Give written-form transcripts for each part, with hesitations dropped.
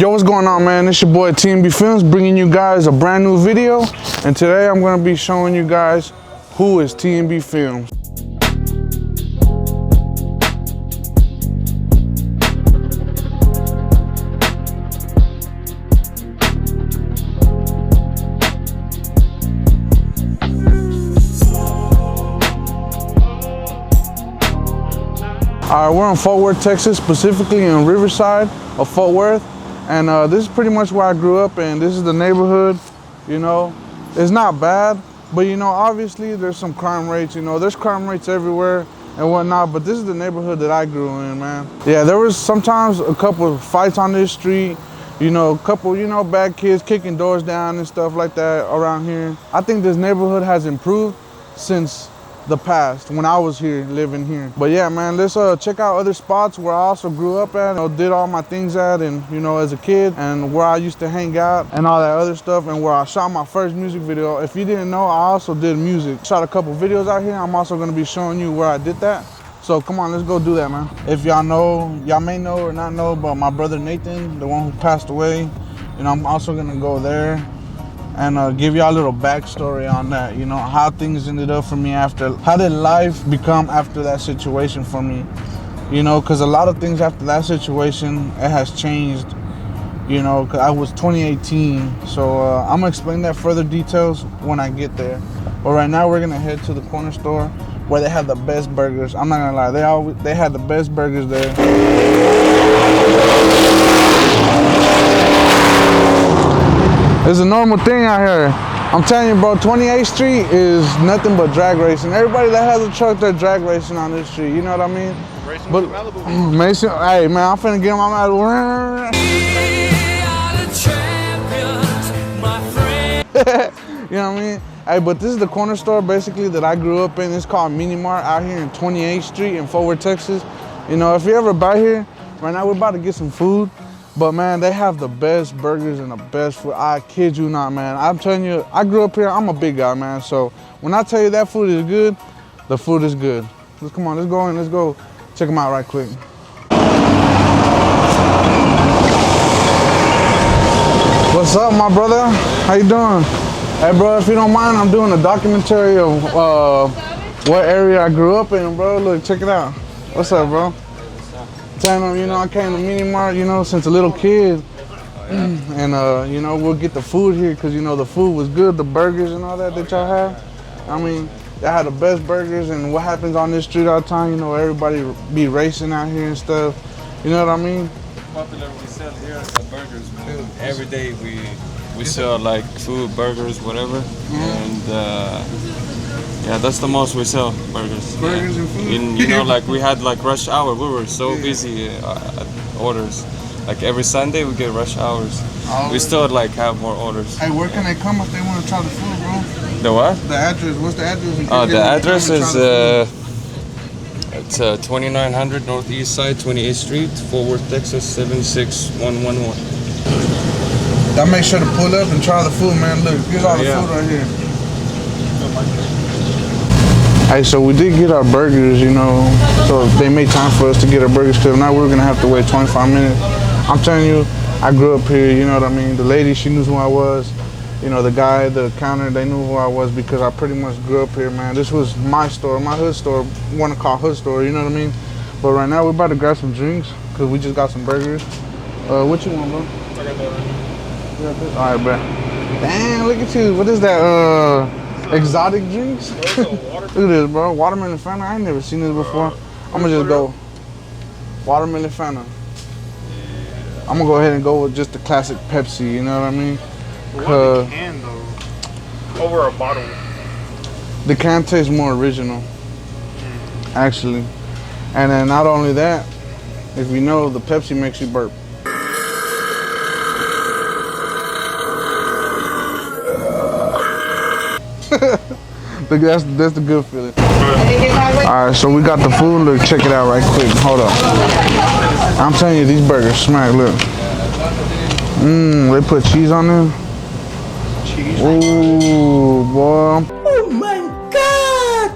Yo, what's going on, man? It's your boy Tmb Filmz bringing you guys a brand new video, and today I'm going to be showing you guys who is Tmb Filmz. We're in Fort Worth, Texas, specifically in Riverside of Fort Worth. And this is pretty much where I grew up, and this is the neighborhood. You know, it's not bad, but you know, obviously there's some crime rates. You know, there's crime rates everywhere and whatnot, but this is the neighborhood that I grew in, man. Yeah, there was sometimes a couple of fights on this street. You know, a couple, you know, bad kids kicking doors down and stuff like that around here. I think this neighborhood has improved since the past when I was here, living here. But yeah, man, let's check out other spots where I also grew up at, you know, did all my things at, and you know, as a kid, and where I used to hang out and all that other stuff, and where I shot my first music video. If you didn't know, I also did music. Shot a couple videos out here. I'm also gonna be showing you where I did that. So come on, let's go do that, man. If y'all know, y'all may know or not know, but my brother Nathan, the one who passed away, you know, I'm also gonna go there and give y'all a little backstory on that, you know, how things ended up for me after, how did life become after that situation for me, you know, because a lot of things after that situation, it has changed, you know, cause I was 2018, so I'm gonna explain that further details when I get there. But right now we're gonna head to the corner store where they have the best burgers. I'm not gonna lie, they had the best burgers there. It's a normal thing out here. I'm telling you, bro, 28th Street is nothing but drag racing. Everybody that has a truck, they're drag racing on this street, you know what I mean? Racing but Malibu. Mason, hey, man, I'm finna get on my Malibu. You know what I mean? Hey, but this is the corner store, basically, that I grew up in. It's called Mini Mart out here in 28th Street in Fort Worth, Texas. You know, if you ever buy here, right now we're about to get some food. But man, they have the best burgers and the best food. I kid you not, man. I'm telling you, I grew up here. I'm a big guy, man. So when I tell you that food is good, the food is good. Let's come on, let's go in. Let's go check them out right quick. What's up, my brother? How you doing? Hey, bro, if you don't mind, I'm doing a documentary of what area I grew up in, bro. Look, check it out. What's up, bro? Telling them, you know, I came to Mini Mart, you know, since a little kid, and you know, we'll get the food here because you know the food was good, the burgers and all that y'all have. I mean, they had the best burgers, and what happens on this street all the time, you know, everybody be racing out here and stuff. You know what I mean? Popular we sell here is the burgers, man. Every day we sell like food, burgers, whatever, and yeah, that's the most we sell, burgers. Burgers and food? You know, like we had like rush hour. We were so busy at orders. Like every Sunday we get rush hours. We still like have more orders. Hey, where can they come if they want to try the food, bro? The what? The address. What's the address? Oh, the address is it's 2900 Northeast Side, 28th Street, Fort Worth, Texas, 76111. Y'all make sure to pull up and try the food, man. Look, here's all the food right here. Hey, so we did get our burgers, you know, so they made time for us to get our burgers because now we're gonna have to wait 25 minutes. I'm telling you, I grew up here, you know what I mean? The lady, she knew who I was. You know, the guy, the counter, they knew who I was because I pretty much grew up here, man. This was my store, my hood store, want to call hood store, you know what I mean? But right now we're about to grab some drinks because we just got some burgers. What you want, bro? I got that right here. All right, bro. Damn, look at you. What is that? Exotic drinks? Look at this, bro. Watermelon Fanta. I ain't never seen this before. I'm gonna just go watermelon Fanta. I'm gonna go ahead and go with just the classic Pepsi. You know what I mean? The can though, over a bottle. The can tastes more original, actually. And then not only that, if you know, the Pepsi makes you burp. That's the good feeling. Alright, so we got the food. Look, check it out right quick. Hold up. I'm telling you, these burgers smack. Look. They put cheese on them. Cheese? Ooh, boy. Oh my God!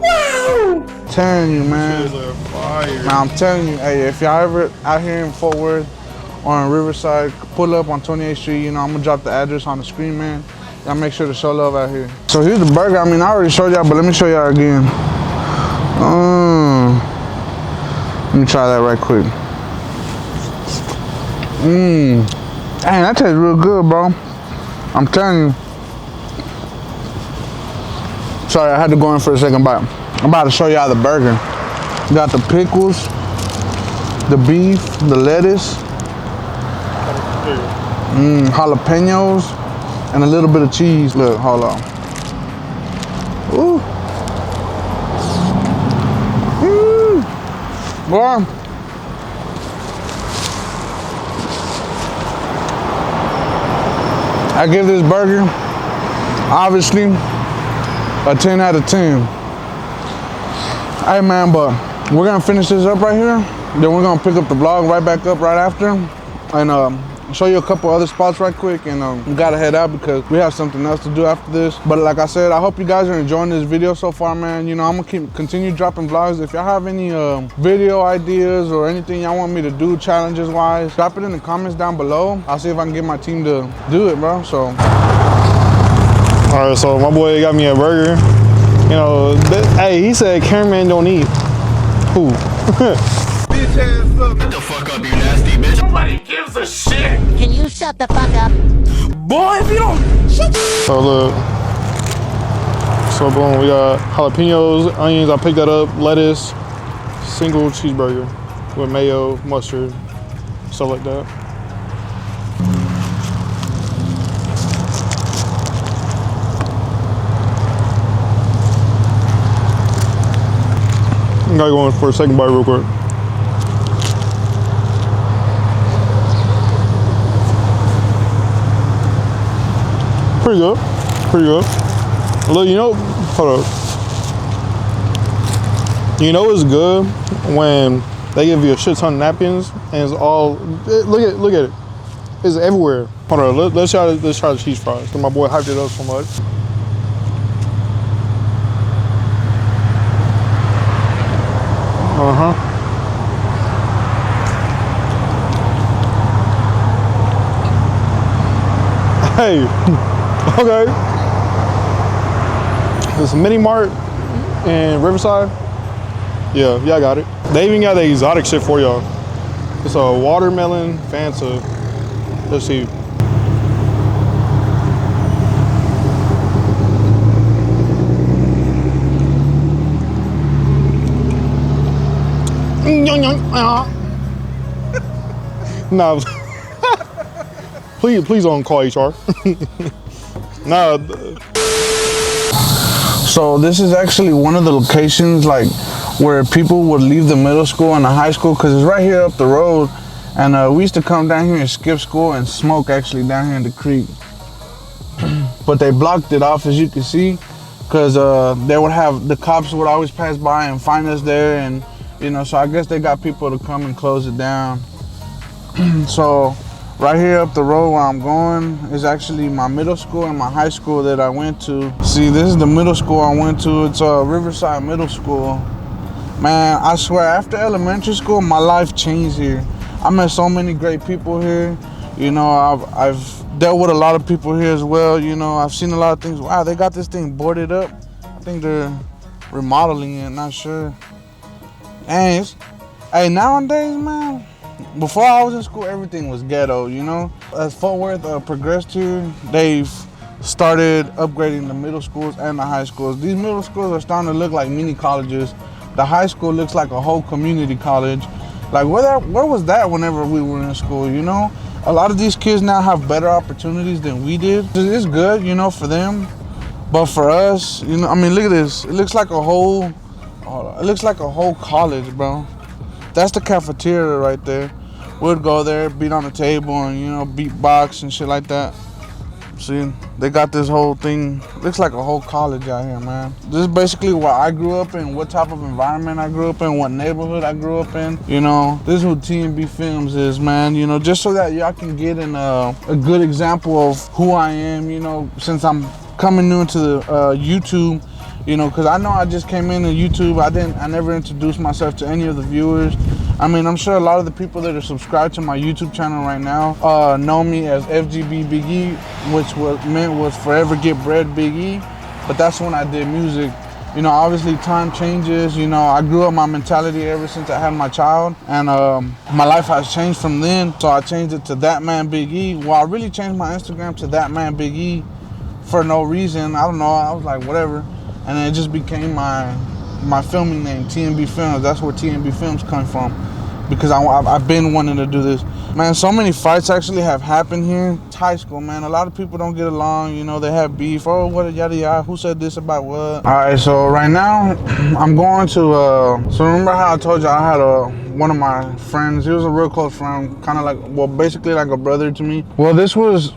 Wow! I'm telling you, man. Man, I'm telling you, hey, if y'all ever out here in Fort Worth, or in Riverside, pull up on 28th Street. You know, I'm gonna drop the address on the screen, man. Y'all make sure to show love out here. So here's the burger. I mean, I already showed y'all, but let me show y'all again. Let me try that right quick. Dang, that tastes real good, bro. I'm telling you. Sorry, I had to go in for a second bite. I'm about to show y'all the burger. Got the pickles, the beef, the lettuce, jalapenos, and a little bit of cheese. Look, hold on. Ooh. Boy. I give this burger, obviously, a 10 out of 10. Hey man, but we're gonna finish this up right here. Then we're gonna pick up the vlog right back up right after. And show you a couple other spots right quick, and we gotta head out because we have something else to do after this. But like I said, I hope you guys are enjoying this video so far, man. You know, I'm gonna continue dropping vlogs. If y'all have any video ideas or anything y'all want me to do challenges wise, drop it in the comments down below. I'll see if I can get my team to do it, bro. So all right, so my boy got me a burger. You know, hey, he said cameraman don't eat. Who? Bitch ass up. Shut the fuck up, you nasty bitch. Nobody gives a shit. Can you shut the fuck up? Boy, if you don't shut. So look. So boom, we got jalapenos, onions. I picked that up. Lettuce, single cheeseburger with mayo, mustard, stuff like that. I gotta go in for a second bite real quick. Pretty good, pretty good. Look, you know, hold up. You know it's good when they give you a shit ton of napkins and it's all, look at it. It's everywhere. Hold on, let's try the cheese fries. Cause my boy hyped it up so much. Hey, okay. This mini mart in Riverside. Yeah, I got it. They even got the exotic shit for y'all. It's a watermelon Fanta. Let's see. Nah. Please don't call HR. Nah. So this is actually one of the locations like where people would leave the middle school and the high school, because it's right here up the road. And we used to come down here and skip school and smoke actually down here in the creek. But they blocked it off, as you can see, because they would have, the cops would always pass by and find us there, and you know, so I guess they got people to come and close it down. So right here up the road where I'm going is actually my middle school and my high school that I went to. See, this is the middle school I went to. It's Riverside Middle School. Man, I swear, after elementary school, my life changed here. I met so many great people here. You know, I've dealt with a lot of people here as well. You know, I've seen a lot of things. Wow, they got this thing boarded up. I think they're remodeling it, not sure. And hey, nowadays, man, before I was in school, everything was ghetto, you know? As Fort Worth progressed here, they've started upgrading the middle schools and the high schools. These middle schools are starting to look like mini colleges. The high school looks like a whole community college. Like, where was that whenever we were in school, you know? A lot of these kids now have better opportunities than we did. It's good, you know, for them. But for us, you know, I mean, look at this. It looks like a whole college, bro. That's the cafeteria right there. We'd go there, beat on the table, and you know, beatbox and shit like that. See, they got this whole thing. Looks like a whole college out here, man. This is basically what I grew up in, what type of environment I grew up in, what neighborhood I grew up in. You know, this is who Tmb Filmz is, man. You know, just so that y'all can get a good example of who I am. You know, since I'm coming new into the YouTube. You know, because I know I just came into YouTube. I never introduced myself to any of the viewers. I mean, I'm sure a lot of the people that are subscribed to my YouTube channel right now know me as FGB Big E, which was Forever Get Bread Big E. But that's when I did music. You know, obviously time changes. You know, I grew up my mentality ever since I had my child, and my life has changed from then. So I changed it to That Man Big E. Well, I really changed my Instagram to That Man Big E for no reason. I don't know. I was like, whatever, and then it just became my filming name, Tmb Filmz. That's where Tmb Filmz come from, because I've been wanting to do this. Man, so many fights actually have happened here. It's high school, man. A lot of people don't get along. You know, they have beef. Oh, what, yada, yada. Who said this about what? All right, so right now, I'm going to, so remember how I told you I had one of my friends. He was a real close friend, kind of like, well, basically like a brother to me. Well, this was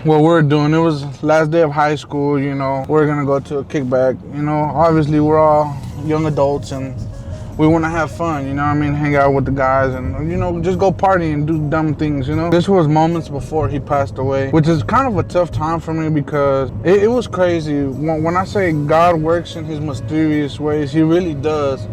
what we're doing. It was last day of high school, you know. We're going to go to a kickback. You know, obviously, we're all young adults, and we want to have fun, you know what I mean? Hang out with the guys and, you know, just go party and do dumb things, you know? This was moments before he passed away, which is kind of a tough time for me because it was crazy. When I say God works in his mysterious ways, he really does.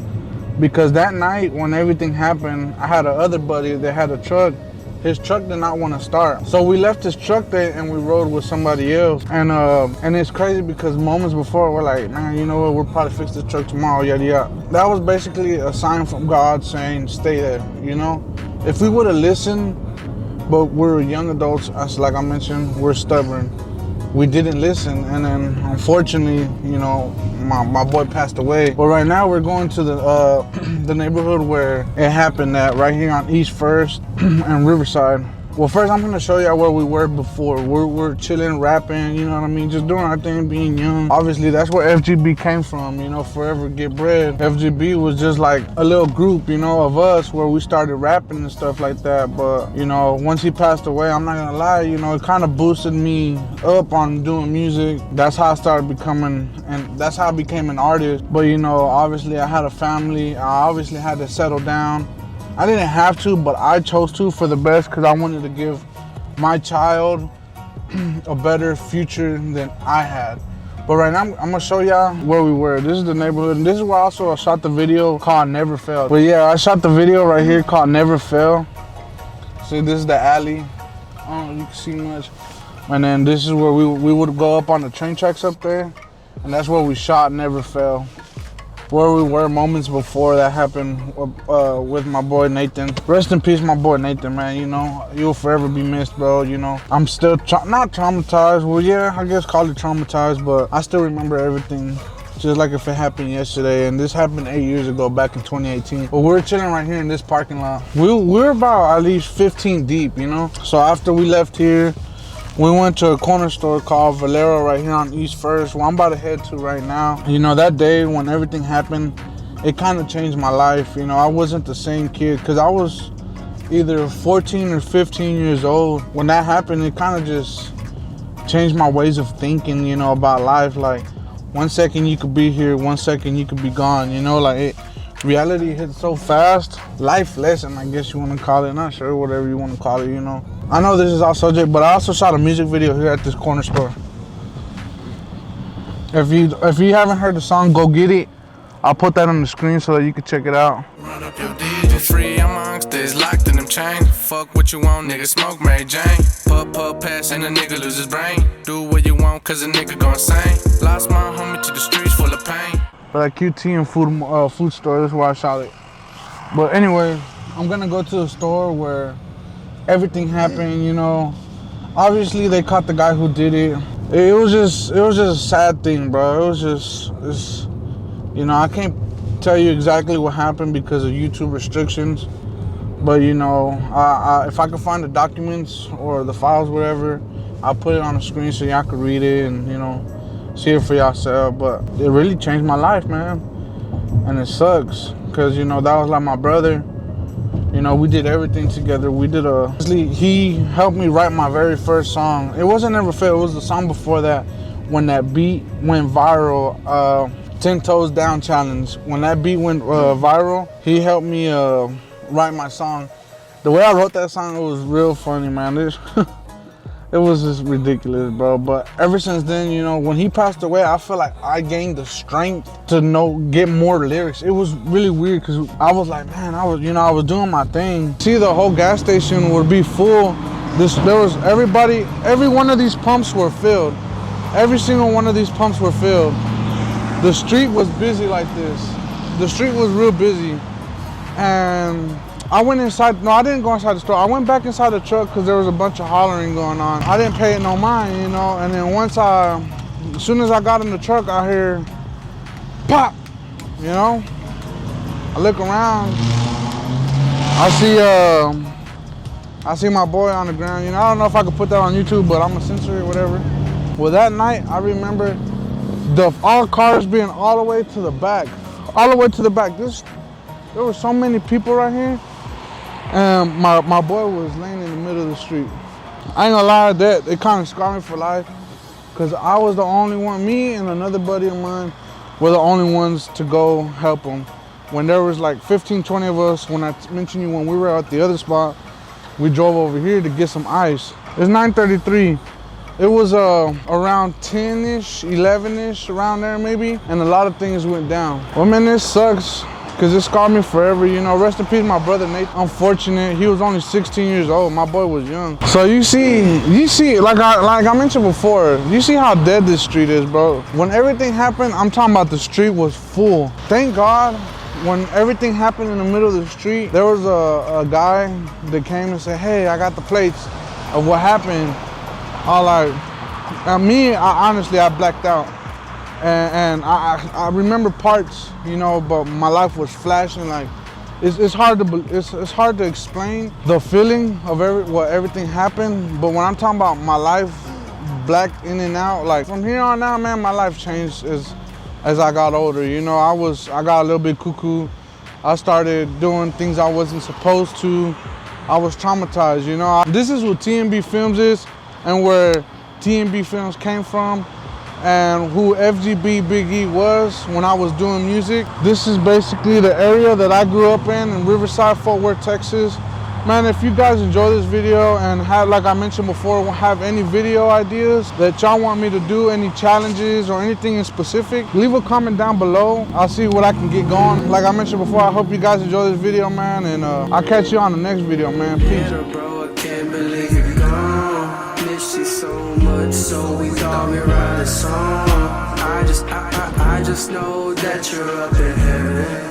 Because that night when everything happened, I had another buddy that had a truck. His truck did not want to start. So we left his truck there and we rode with somebody else. And it's crazy because moments before we're like, man, you know what, we'll probably fix this truck tomorrow, yada yada. That was basically a sign from God saying, stay there, you know? If we would have listened, but we're young adults, as like I mentioned, we're stubborn. We didn't listen, and then unfortunately, you know, my boy passed away. But right now we're going to the neighborhood where it happened at, right here on East First and Riverside. Well, first I'm gonna show y'all where we were before. We're chilling, rapping, you know what I mean? Just doing our thing, being young. Obviously, that's where FGB came from, you know, Forever Get Bread. FGB was just like a little group, you know, of us where we started rapping and stuff like that. But, you know, once he passed away, I'm not gonna lie, you know, it kind of boosted me up on doing music. That's how I started becoming, and that's how I became an artist. But, you know, obviously I had a family. I obviously had to settle down. I didn't have to, but I chose to for the best because I wanted to give my child a better future than I had. But right now, I'm gonna show y'all where we were. This is the neighborhood, and this is where also I shot the video called Never Fail. But yeah, I shot the video right here called Never Fail. See, this is the alley. I don't know if you can see much. And then this is where we would go up on the train tracks up there, and that's where we shot Never Fail. Where we were moments before that happened with my boy Nathan. Rest in peace, my boy Nathan, man. You know, you'll forever be missed, bro. You know, I'm still not traumatized. Well, yeah, I guess call it traumatized, but I still remember everything just like if it happened yesterday. And this happened 8 years ago, back in 2018. But we're chilling right here in this parking lot. We're about at least 15 deep, you know. So after we left here, we went to a corner store called Valero right here on East First, where I'm about to head to right now. You know, that day when everything happened, it kind of changed my life. You know, I wasn't the same kid because I was either 14 or 15 years old. When that happened, it kind of just changed my ways of thinking, you know, about life. Like, 1 second you could be here, 1 second you could be gone, you know, like reality hits so fast. Life lesson, I guess you want to call it. Not sure, whatever you want to call it, you know. I know this is off subject, but I also shot a music video here at this corner store. If you haven't heard the song Go Get It, I'll put that on the screen so that you can check it out. Run up your digits, free amongst this, locked in them chains. Fuck what you want, nigga, smoke Mary Jane. Puff, pass, and a nigga lose his brain. Do what you want, cause a nigga gon' insane. Lost my homie to the streets full of pain. But like QT and food store, that's where I shot it. But anyway, I'm gonna go to a store where everything happened, you know. Obviously they caught the guy who did it. It was just a sad thing, bro. It was just, you know, I can't tell you exactly what happened because of YouTube restrictions. But you know, if I can find the documents or the files, whatever, I'll put it on the screen so y'all can read it and, you know, see it for yourself. But it really changed my life, man. And it sucks because, you know, that was like my brother. You know, we did everything together. He helped me write my very first song. It wasn't Never Fail, it was the song before that. When that beat went viral, 10 Toes Down Challenge. When that beat went viral, he helped me write my song. The way I wrote that song, it was real funny, man. It was just ridiculous, bro. But ever since then, you know, when he passed away, I feel like I gained the strength to get more lyrics. It was really weird because I was like, man, I was doing my thing. See, the whole gas station would be full. There was everybody, every one of these pumps were filled. Every single one of these pumps were filled. The street was busy like this. The street was real busy. And I went inside, no, I didn't go inside the store. I went back inside the truck because there was a bunch of hollering going on. I didn't pay it no mind, you know, and then as soon as I got in the truck, I hear pop, you know? I look around, I see my boy on the ground, you know? I don't know if I could put that on YouTube, but I'm gonna censor it, whatever. Well, that night, I remember all cars being all the way to the back. All the way to the back. There were so many people right here. And my boy was laying in the middle of the street. I ain't gonna lie, that it kind of scarred me for life, because I was the only one, me and another buddy of mine were the only ones to go help him. When there was like 15, 20 of us, when I mentioned you when we were at the other spot, we drove over here to get some ice. It's 9:33. It was around 10-ish, 11-ish, around there maybe, and a lot of things went down. Well, man, this sucks, because it scarred me forever, you know. Rest in peace, my brother Nate. Unfortunate, he was only 16 years old. My boy was young. So you see, like I mentioned before, you see how dead this street is, bro. When everything happened, I'm talking about the street was full. Thank God, when everything happened in the middle of the street, there was a guy that came and said, hey, I got the plates of what happened. Honestly, I blacked out. And I remember parts, you know, but my life was flashing. Like, it's hard to explain the feeling of what everything happened. But when I'm talking about my life, black in and out, like from here on out, man, my life changed as I got older. You know, I got a little bit cuckoo. I started doing things I wasn't supposed to. I was traumatized, you know. This is what Tmb Filmz is, and where Tmb Filmz came from, and who FGB Big E was when I was doing music. This is basically the area that I grew up in Riverside, Fort Worth, Texas. Man, if you guys enjoy this video and have, like I mentioned before, have any video ideas that y'all want me to do, any challenges or anything in specific, leave a comment down below. I'll see what I can get going. Like I mentioned before, I hope you guys enjoy this video, man, and I'll catch you on the next video, man. Peace. Bro, I can't believe you're gone. Miss you so much, so we thought we'd write a song. I just know that you're up in heaven.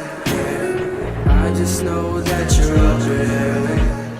I just know that you're up in heaven.